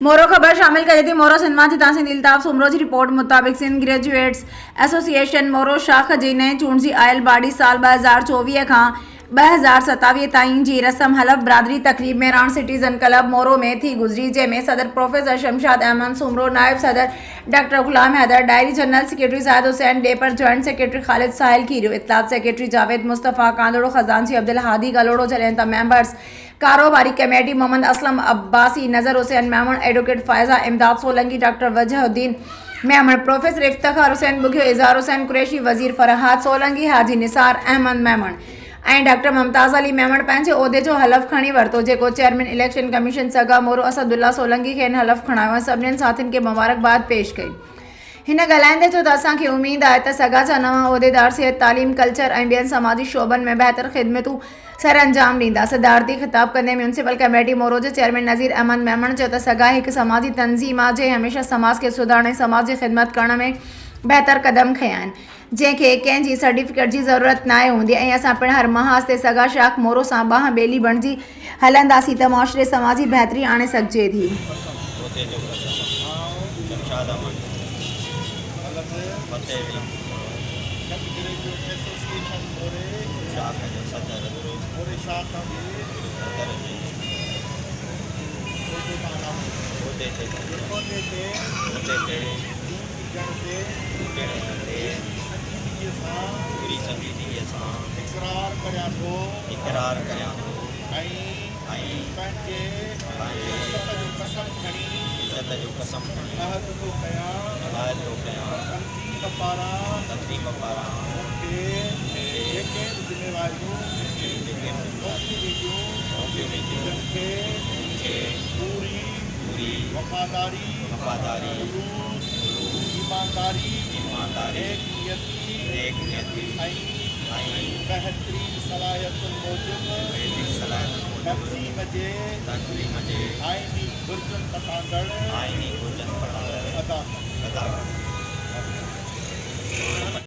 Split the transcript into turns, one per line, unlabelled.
मोरो खबर शामिल करी थी। मोरो सिंध मां तासीं इल्ताफ़ सुमरो जी रिपोर्ट मुताबिक़ सिंध ग्रेजुएट्स एसोसिएशन मोरो शाख जी नए चूंडजी आयल बाडी साल 2024 खां 2027 ताईं जी रस्म हलफ बरादरी तकरीब मेरान सिटीज़न क्लब मोरो में थी गुज़री, जंहिंमें सदर प्रोफेसर शमशाद अहमद सुमरो, नायब सदर डॉक्टर गुलाम हैदर, डायरी general secretary Zahid Hussain Depar, joint secretary Khalid Sahil Kerio, इत्तलात सेक्रेटरी जावेद मुस्तफ़ा कांदड़ो, खजांची अब्दुल हादी गलोड़ो, जलंता मेंबर्स कारोबारी committee Mohammad Aslam Abbasi, Nazar Hussain Memon, advocate Faiza Imdad Solangi, doctor Wajahuddin Memon, professor Iftikhar Hussain Bughio, Izhar Hussain Qureshi, वज़ीर फरहाद सोलंकी, हाजी निसार अहमद मेमन ऐं डॉक्टर मुमताज़ अली मेमन पंहिंजे उहिदे जो हलफ़ खणी वरितो, जेको चेयरमैन इलेक्शन कमीशन सगा मोरो असदुल्ला सोलंकी खे हलफ़ खणायो ऐं सभिनीनि साथियुनि खे मुबारकबाद पेश कई। हिन ॻाल्हाईंदे चयो त असांखे उमेद आहे त सगा जा नवां उहिदेदार सिहत, तालीम, कल्चर ऐं ॿियनि समाजी शोबनि में बहितर ख़िदमतूं सर अंजाम ॾींदा। सदारती ख़िताब कंदे म्यूनसिपल कमेटी मोरो जे चेयरमैन नज़ीर अहमद मेमन चयो त सगा हिकु समाजी तंज़ीम आहे जंहिं हमेशह समाज खे सुधारण ऐं समाज जी ख़िदमत करण में बहितर क़दम खंया आहिनि, जंहिंखे कंहिंजी सर्टिफिकेट जी ज़रूरत नाहे हूंदी ऐं असां पिणु हर महाज़ ते सगा शाख मोरो सां बांह ॿेली बणिजी हलंदासीं त मुआशरे समाजी बहितरी आणे सघिजे थी।
इकरार करियां थो ऐं इज़त जो कसम खणी अहद थो कयां तक़दीम पारां जेके ज़िम्मेवारियूं पूरी वफ़ादारी ईमानदारी नेक नियती ऐं बहितरीन सलाहियतुनि मूजिबि तक़सीम जे आइनी घुरिजुनि पटांदड़ अदा